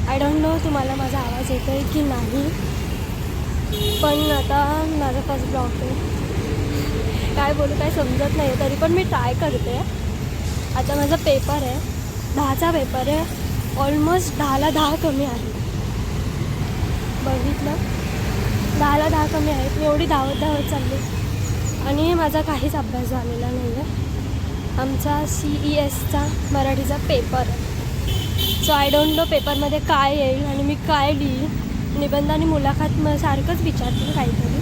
I don't know तुम्हाला माझा आवाज येतो आहे की नाही, पण आता माझा फर्स्ट ब्लॉग आहे. काय बोलू काय समजत नाही, तरी पण मी ट्राय करते. आता माझा पेपर आहे, 10चा पेपर आहे. ऑलमोस्ट 10ला 10 कमी आहे. बघितलं, 10ला 10 कमी आहेत. मी एवढी धावत चालली आणि माझा काहीच अभ्यास झालेला नाही आहे. आमचा CESचा मराठीचा पेपर आहे. सो आय डोंट नो पेपरमध्ये काय येईल आणि मी काय लिही. निबंध आणि मुलाखत सारखंच विचारतील काहीतरी.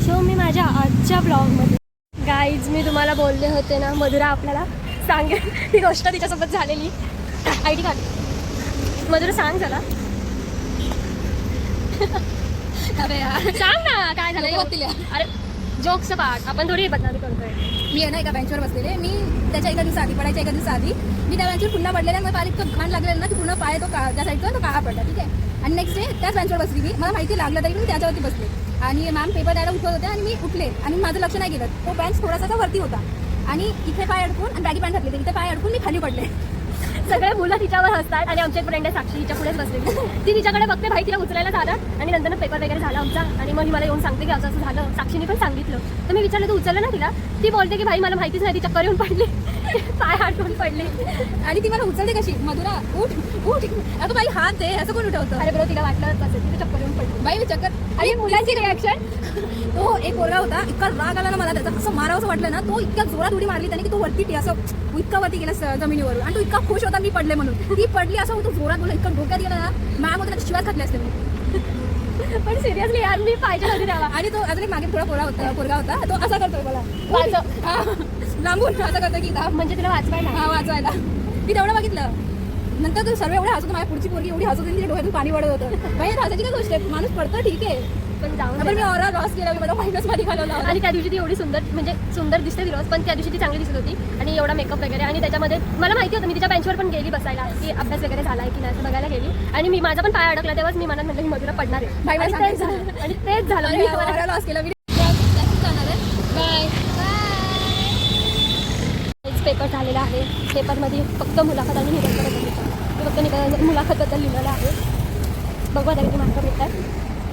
सो मी माझ्या आजच्या ब्लॉगमध्ये गाईज मी तुम्हाला बोलले होते ना, मधुरा आपल्याला सांगेल ही गोष्ट तिच्यासोबत झालेली. ID कार्ड मधुरा सांग जरा. अरे यार सांग ना काय झालं. अरे जोक्सचं पाठ आपण थोडी बदनामी करतोय. मी आहे ना एका बेंचवर बसलेले. मी त्याच्या एका दिवसा आधी पडायच्या एका दिवसा आधी मी त्या बेंचवर पुन्हा पडलेला. मला पाणी इतकं घाण लागलेलं ना की पूर्ण पाय तो त्या साईडचा तो काळा पडला. ठीक आहे. आणि नेक्स्ट डे त्याच बेंचवर बसली मी. मला माहिती लागलं तरी मी त्याच्यावरती बसले आणि मॅम पेपर द्यायला उठवत होते आणि मी उठले आणि माझं लक्ष नाही गेलं. तो बेंच थोडासा वरती होता आणि इथे पाय अडकून आणि बॅगी पॅन्ट घातली तर इथे पाय अडकून मी खाली पडले. सगळे मुलं तिच्यावर हसतात आणि आमची एक फ्रेंड आहे साक्षी, तिच्या पुढेच बसलेली. ती तिच्याकडे बघते, भाई तिला उचलायला झालं आणि नंतर पेपर वगैरे झाला आमचा आणि मग मला येऊन सांगते की असं असं झालं. साक्षीने पण सांगितलं. तर मी विचारलं तू उचललं ना तिला. ती बोलते की भाई मला माहितीच नाही, ती चक्कर येऊन पडली, पाय अडकून पडली. आणि ती मला उचलते कशी, मधुरा उठ उठ अगं बाई हात दे, असं कोण उठवतं. अरे बरोबर तिला वाटलं असेल तिथे चक्कर येऊन पडली. बाई चक्कर. आणि मुलांची रिॲक्शन. तो एक पोरगा होता, इतका राग आला ना मला त्याचा, असं मारावंसं वाटलं ना. तो इतक्या जोरात उडी मारली त्याने की तो वरती असं इतका वरती गेला जमिनीवरून आणि तो इतका खुश होता मी पडले म्हणून. ती पडली असं तो जोरात बोलला, इतका डोक्यात गेला ना. मॅम होते शिवाय खातले असते मी. पण सिरियसली यार मी पाहिजे होती त्याला. आणि तो अजून एक मागे थोडा पोरगा होता तो असा करतोय मला लांबून असं करतोय की म्हणजे तिला वाचवायला. हा वाचवायला. मी तेवढं बघितलं. नंतर तो सर्व एवढं हसत, माझ्या पुढची पोरगी एवढी हसत होती, तिच्या डोळ्यातून पाणी पडत होतं. बाई हसायची काय गोष्ट आहे, माणूस पडतं ठीक आहे पण जाऊन मी ऑरा लॉस केला. मी मला मायनस मध्ये घालवला. आणि त्या दिवशी ती एवढी सुंदर म्हणजे सुंदर दिसते ती रोज, पण त्या दिवशी ती चांगली दिसत होती आणि एवढा मेकअप वगैरे. आणि त्याच्यामध्ये मला माहिती होतं, मी तिच्या बेंचवर पण गेली बसायला की अभ्यास वगैरे झाला आहे की नाही असं बघायला गेली. आणि मी माझा पण पाय अडकला तेव्हाच मी मनात म्हटलं की मधुरा पडणार आहे. आणि तेच झालं. मी ऑरा लॉस केला. मी जाणार आहे. बाय. पेपर झालेला आहे. पेपरमध्ये फक्त मुलाखत आणि निबंधाबद्दल मी फक्त मुलाखतबद्दल लिहिलेलं आहे. बघू आता किती मार्क भेटतात.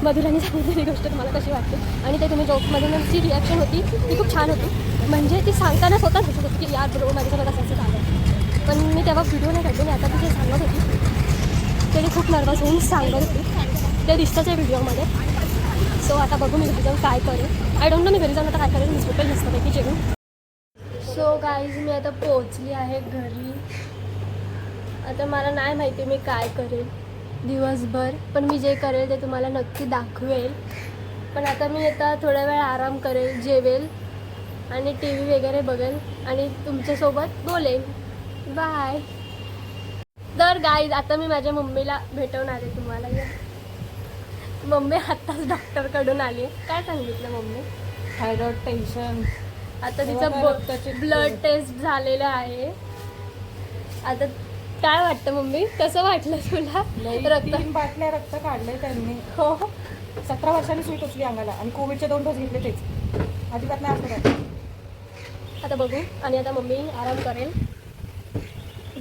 मधुराने सांगितलेली गोष्ट तुम्हाला कशी वाटते आणि ते तुम्ही जोकमधून जी रिॲक्शन होती ती खूप छान होती. म्हणजे ती सांगताना स्वतःच हसत होती की यार बरोबर माझ्यासोबत असं झालं. पण मी तेव्हा व्हिडिओ नाही काढले. मी आता ती जे सांगत होती त्याने खूप नर्वस होऊन सांगत होती. ते दिसतंच आहे व्हिडिओमध्ये. सो आता बघू मी घरी जाऊन काय करेन. आय डोंट नो मी घरी जाऊन आता काय करेन. मी झोपेल मस्तपैकी जेवून. सो गाईज मी आता पोहोचली आहे घरी. आता मला नाही माहिती मी काय करेन दिवसभर, पण मी जे करेल ते तुम्हाला नक्की दाखवेल. पण आता मी आता थोड्या वेळ आराम करेल, जेवेल आणि TV वगैरे बघेल आणि तुमच्यासोबत बोलेल. बाय. तर गाईज आता मी माझ्या मम्मीला भेटवून आले तुम्हाला. मम्मी आत्ताच डॉक्टरकडून आली आहे. काय सांगितलं मम्मी? Thyroid, tension. आता तिचं ब्लड टेस्ट झालेलं आहे. आता काय वाटतं मम्मी, कसं वाटलं तुला? 3 बाटल्या रक्त काढलंय त्यांनी. हो 17 वर्षांनी सुई टोचली अंगाला आणि कोविडचे 2 डोस घेतले. तेच अजिबात नाही असं काय. आता बघू. आणि आता मम्मी आराम करेल.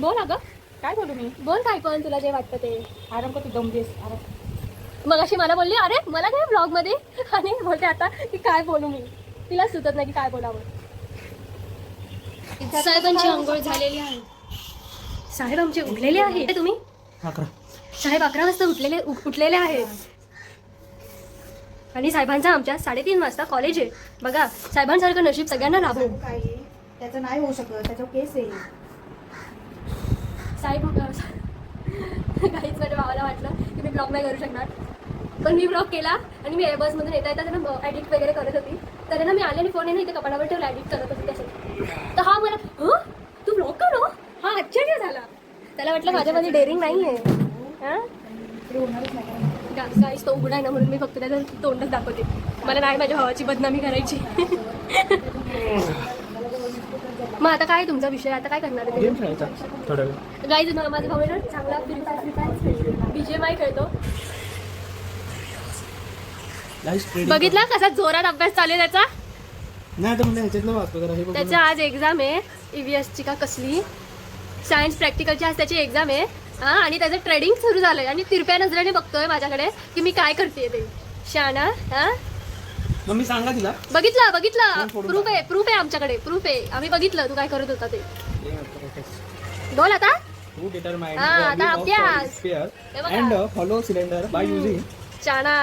बोल अगं काय बोलू मी? बोल काय पण तुला जे वाटतं ते. आराम कर, तू दमलीस. आराम. मग अशी मला बोलली अरे मला काय ब्लॉगमध्ये, आणि बोलते आता की काय बोलू मी. तिला सुचत नाही की काय बोलावं. साहेबांची अंघोळ झालेली आहे. साहेब आमचे उठलेले आहे. तुम्ही 11. साहेब 11 वाजता उठलेले आहेत. आणि साहेबांचा आमच्या 3:30 वाजता कॉलेज आहे. बघा साहेबांसारखं नशीब सगळ्यांना लाभो. काय त्याचं नाही होऊ शकत, त्याच्यावर केस येईल. साहेब काहीच माझ्या भावाला वाटलं की मी ब्लॉग नाही करू शकणार, पण मी ब्लॉग केला. आणि मी बसमधून येता त्यांना एडिट वगैरे करत होती. तर त्यांना मी आले आणि फोन इथे कपाटावर ठेवला, एडिट करत होती त्यासाठी. तर हा मला तू ब्लॉग कर. हा आश्चर्य झाला. त्याला वाटलं माझ्यामध्ये डेअरिंग नाही आहे. गाईस तो उघडा आहे ना म्हणून मी फक्त त्याचं तोंडच दाखवते. मला नाही माझ्या भावाची बदनामी करायची. मग आता काय तुमचा विषय, आता काय करणार आहे? गाईज माझा भाऊ ना चांगला BGMI खेळतो. बघितला कसा जोरात अभ्यास चालू आहे त्याचा. त्याच्या आज एक्झाम आहे EVS ची का कसली सायन्स प्रॅक्टिकलची. आज त्याची एक्झाम आहे. हा, आणि त्याचं ट्रेडिंग सुरू झालंय आणि तिरप्या नजरेने बघतोय माझ्याकडे की मी काय करते ते. शाना. हा, मम्मी सांगा तिला. बघितलं फोडून प्रूफ आहे आमच्याकडे, प्रूफ आहे. आम्ही बघितलं तू काय करत होता ते. बोल आता. Who determines Ah, the आता volume of अभ्यास. sphere हे बघा. and hollow cylinder by using शाना.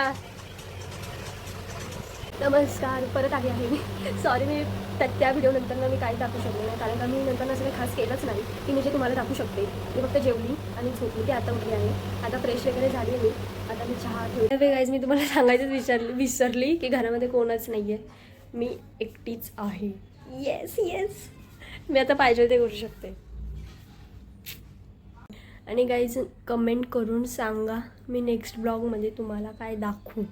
नमस्कार, परत आली आहे मी. सॉरी, मी त्या व्हिडिओ नंतर मी काही दाखवू शकले नाही, कारण का मी नंतर असं काही खास केलंच नाही की म्हणजे तुम्हाला दाखवू शकते. मी फक्त जेवली आणि झोपली, ती आता उठली आहे. आता फ्रेश वगैरे झाली मी. आता मी चहा ठेवते. गाईज, मी तुम्हाला सांगायचंच विसरली की घरामध्ये कोणच नाही आहे, मी एकटीच आहे. येस येस, मी आता पाहिजे ते करू शकते. आणि गाईज, कमेंट करून सांगा मी नेक्स्ट ब्लॉगमध्ये तुम्हाला काय दाखवू.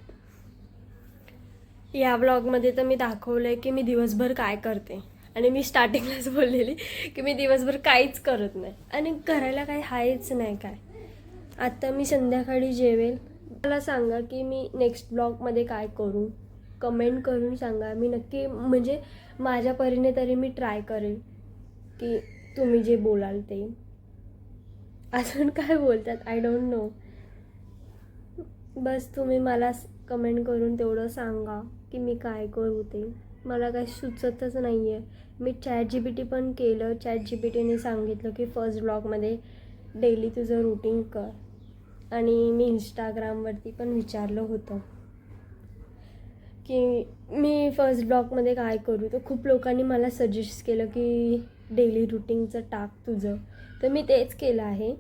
या ब्लॉगमध्ये तर मी दाखवलं आहे की मी दिवसभर काय करते, आणि मी स्टार्टिंगलाच बोललेली की मी दिवसभर काहीच करत नाही आणि करायला काही आहेच नाही काय. आता मी संध्याकाळी जेवेल. मला सांगा की मी नेक्स्ट ब्लॉगमध्ये काय करू, कमेंट करून सांगा. मी नक्की म्हणजे माझ्या परीने तरी मी ट्राय करेन की तुम्ही जे बोलाल ते. अजून काय बोलतात आय डोंट नो. बस तुम्ही मला कमेंट करून तेवढं सांगा की मी काय करू ते. मला काही सुचतच नाही आहे. मी ChatGPT पण केलं. ChatGPTने सांगितलं की फर्स्ट ब्लॉगमध्ये डेली तुझं रुटीन कर. आणि मी इंस्टाग्रामवरती पण विचारलं होतं की मी फर्स्ट ब्लॉगमध्ये काय करू. तर खूप लोकांनी मला सजेस्ट केलं की डेली रुटीनचं टाक तुझं. तर मी तेच केलं आहे.